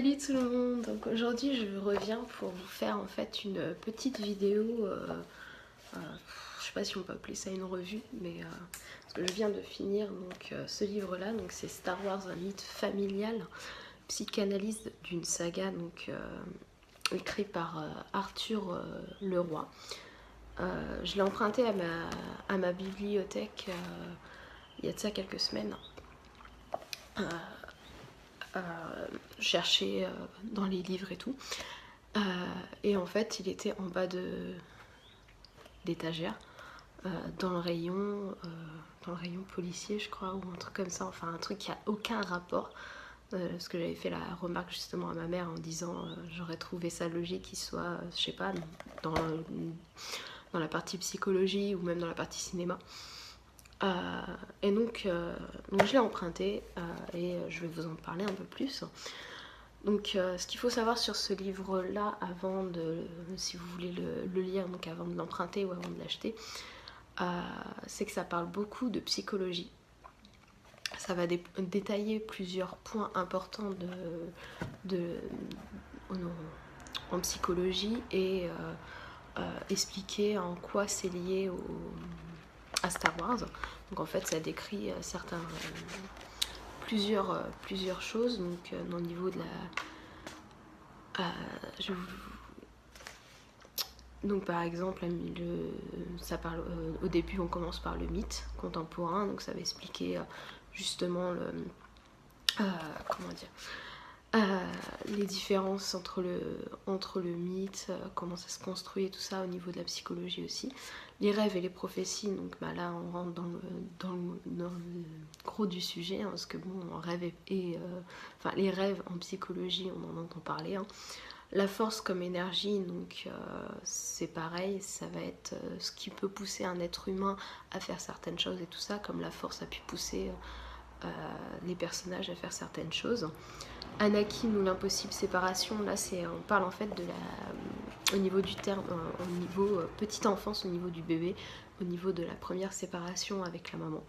Salut tout le monde, donc aujourd'hui je reviens pour vous faire en fait une petite vidéo, je sais pas si on peut appeler ça une revue, mais parce que je viens de finir donc, ce livre là, donc c'est Star Wars, un mythe familial, psychanalyse d'une saga donc écrit par Arthur Leroy. Je l'ai emprunté à ma bibliothèque il y a de ça quelques semaines. Chercher dans les livres et tout. Et en fait, il était en bas d'étagère, dans le rayon policier, je crois, ou un truc comme ça. Enfin, un truc qui a aucun rapport. Parce que j'avais fait la remarque justement à ma mère en disant j'aurais trouvé ça logique qu'il soit, je sais pas, dans la partie psychologie ou même dans la partie cinéma. Et donc je l'ai emprunté et je vais vous en parler un peu plus. Donc ce qu'il faut savoir sur ce livre-là, avant de, si vous voulez le lire, donc avant de l'emprunter ou avant de l'acheter, c'est que ça parle beaucoup de psychologie. Ça va détailler plusieurs points importants en psychologie et expliquer en quoi c'est lié à Star Wars. Donc en fait ça décrit plusieurs choses, donc dans le niveau de la... Donc par exemple, ça parle, au début on commence par le mythe contemporain, donc ça va expliquer justement comment dire, les différences entre le mythe, comment ça se construit et tout ça au niveau de la psychologie aussi. Les rêves et les prophéties, donc bah là on rentre dans le gros du sujet, hein, parce que bon, rêve enfin, les rêves en psychologie on en entend parler, hein. La force comme énergie, donc c'est pareil, ça va être ce qui peut pousser un être humain à faire certaines choses et tout ça, comme la force a pu pousser les personnages à faire certaines choses. Anakin ou l'impossible séparation, là on parle en fait de au niveau du terme, au niveau petite enfance, au niveau du bébé, au niveau de la première séparation avec la maman.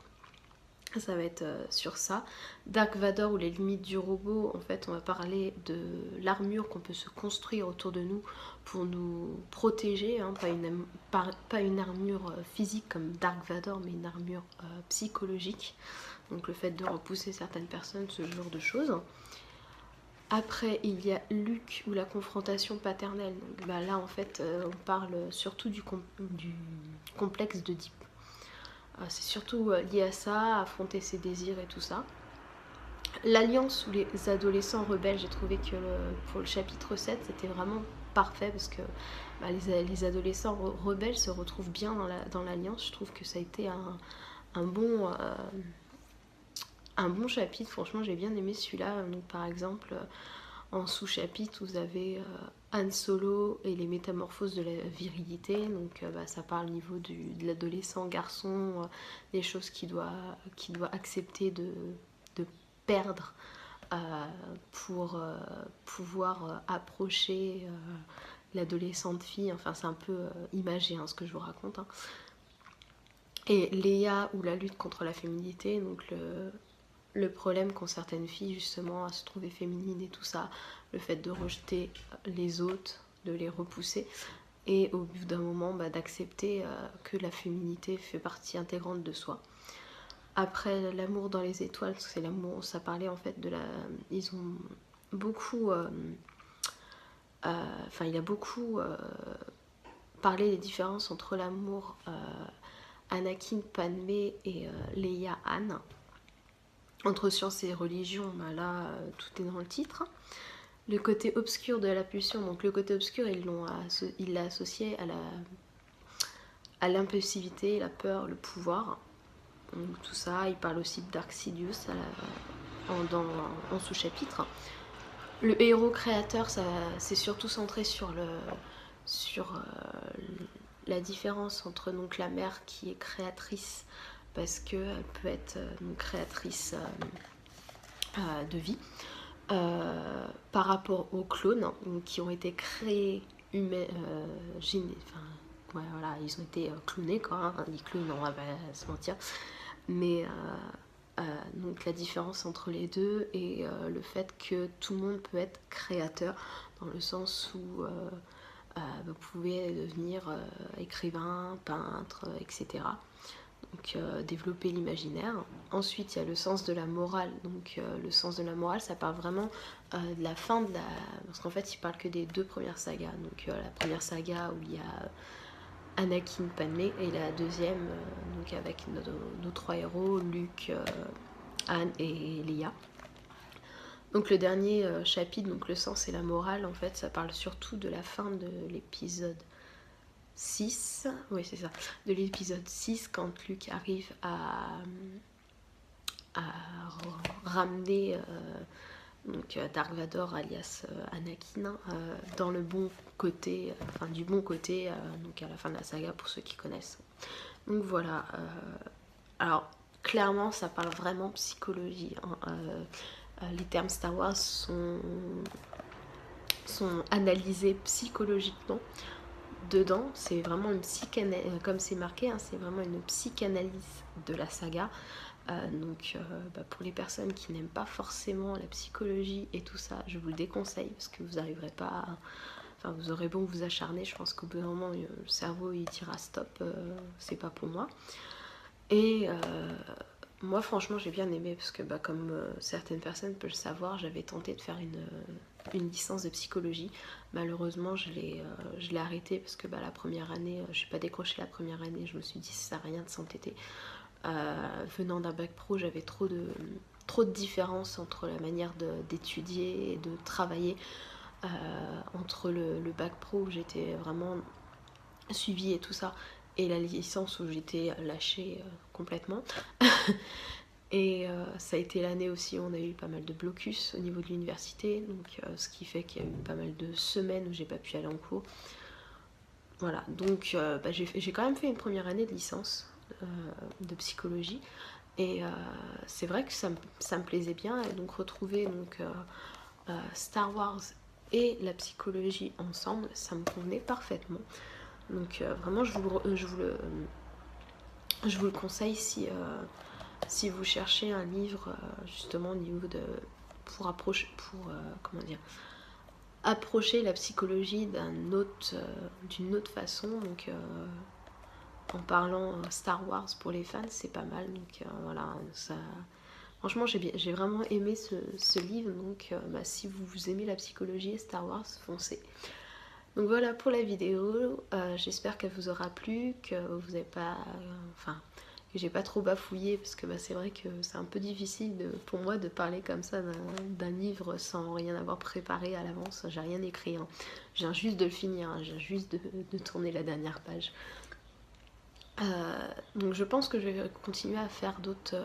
Ça va être sur ça. Dark Vador ou les limites du robot, en fait on va parler de l'armure qu'on peut se construire autour de nous pour nous protéger, hein, pas une armure physique comme Dark Vador, mais une armure psychologique. Donc le fait de repousser certaines personnes, ce genre de choses. Après il y a Luke ou la confrontation paternelle. Donc bah, là en fait on parle surtout du complexe d'Oedipe. C'est surtout lié à ça, à affronter ses désirs et tout ça. L'alliance ou les adolescents rebelles, j'ai trouvé que pour le chapitre 7, c'était vraiment parfait parce que bah, les adolescents rebelles se retrouvent bien dans l'alliance. Je trouve que ça a été un bon chapitre. Franchement, j'ai bien aimé celui-là. Donc, par exemple, en sous-chapitre, vous avez Han Solo et les métamorphoses de la virilité. Donc bah, ça parle au niveau de l'adolescent garçon, des choses qu'il doit accepter de perdre pour pouvoir approcher l'adolescente fille. Enfin c'est un peu imagé, hein, ce que je vous raconte, hein. Et Leia ou la lutte contre la féminité, donc le problème qu'ont certaines filles justement à se trouver féminines et tout ça, le fait de rejeter les autres, de les repousser, et au bout d'un moment bah, d'accepter que la féminité fait partie intégrante de soi. Après l'amour dans les étoiles, c'est l'amour, ça parlait en fait de la... Ils ont beaucoup... Enfin il a beaucoup parlé des différences entre l'amour Anakin, Padmé et Leia, Han. Entre science et religion, bah là tout est dans le titre. Le côté obscur de la pulsion, donc le côté obscur il l'a associé à l'impulsivité, la peur, le pouvoir. Donc tout ça, il parle aussi de Dark Sidious en sous-chapitre. Le héros créateur, c'est surtout centré sur la différence entre donc, la mère qui est créatrice, parce qu'elle peut être créatrice de vie, par rapport aux clones qui ont été créés voilà, ils ont été clonés quoi, hein. Les clones, on va pas se mentir, mais Donc la différence entre les deux et le fait que tout le monde peut être créateur, dans le sens où vous pouvez devenir écrivain, peintre, etc. Donc développer l'imaginaire. Ensuite il y a le sens de la morale. Donc le sens de la morale, ça parle vraiment de la fin de la... Parce qu'en fait il parle que des 2 premières sagas. Donc la première saga où il y a Anakin, Padmé, et la deuxième donc avec nos 3 héros, Luke, Anne et Leia. Donc le dernier chapitre, donc le sens et la morale, en fait ça parle surtout de la fin de l'épisode 6, oui c'est ça, de l'épisode 6, quand Luke arrive à ramener donc Dark Vador alias Anakin dans le bon côté, enfin du bon côté, donc à la fin de la saga pour ceux qui connaissent. Donc voilà, alors clairement ça parle vraiment psychologie, hein. Les termes Star Wars sont analysés psychologiquement dedans. C'est vraiment une psychanalyse, comme c'est marqué, hein, c'est vraiment une psychanalyse de la saga. Donc pour les personnes qui n'aiment pas forcément la psychologie et tout ça, je vous le déconseille parce que vous n'arriverez pas à... Enfin, vous aurez beau vous acharner, je pense qu'au bout d'un moment le cerveau il dira stop, c'est pas pour moi. Et moi franchement j'ai bien aimé parce que comme certaines personnes peuvent le savoir, j'avais tenté de faire une licence de psychologie. Malheureusement je l'ai arrêté parce que la première année, je n'ai pas décroché la première année, je me suis dit ça sert à rien de s'entêter. Venant d'un bac pro, j'avais trop de différences entre la manière d'étudier et de travailler, entre le bac pro où j'étais vraiment suivie et tout ça, et la licence où j'étais lâchée complètement. Et ça a été l'année aussi où on a eu pas mal de blocus au niveau de l'université, donc ce qui fait qu'il y a eu pas mal de semaines où j'ai pas pu aller en cours. Voilà, donc j'ai quand même fait une première année de licence de psychologie, et c'est vrai que ça me plaisait bien, et donc retrouver Star Wars et la psychologie ensemble, ça me convenait parfaitement. Donc vraiment je vous le conseille si vous cherchez un livre justement au niveau de... pour approcher la psychologie d'une autre façon, donc en parlant Star Wars pour les fans, c'est pas mal. Donc voilà, ça... Franchement j'ai vraiment aimé ce livre, donc si vous aimez la psychologie et Star Wars, foncez. Donc voilà pour la vidéo, j'espère qu'elle vous aura plu, que vous n'avez pas... que j'ai pas trop bafouillé, parce que c'est vrai que c'est un peu difficile pour moi de parler comme ça d'un livre sans rien avoir préparé à l'avance. J'ai rien écrit, hein. Je viens juste de le finir, hein. Je viens juste de tourner la dernière page. Donc je pense que je vais continuer à faire d'autres,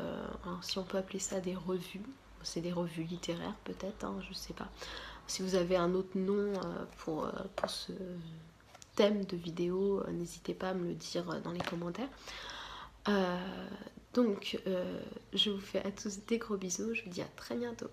si on peut appeler ça des revues. C'est des revues littéraires peut-être, hein, je sais pas. Si vous avez un autre nom pour ce thème de vidéo, n'hésitez pas à me le dire dans les commentaires. Donc je vous fais à tous des gros bisous, je vous dis à très bientôt.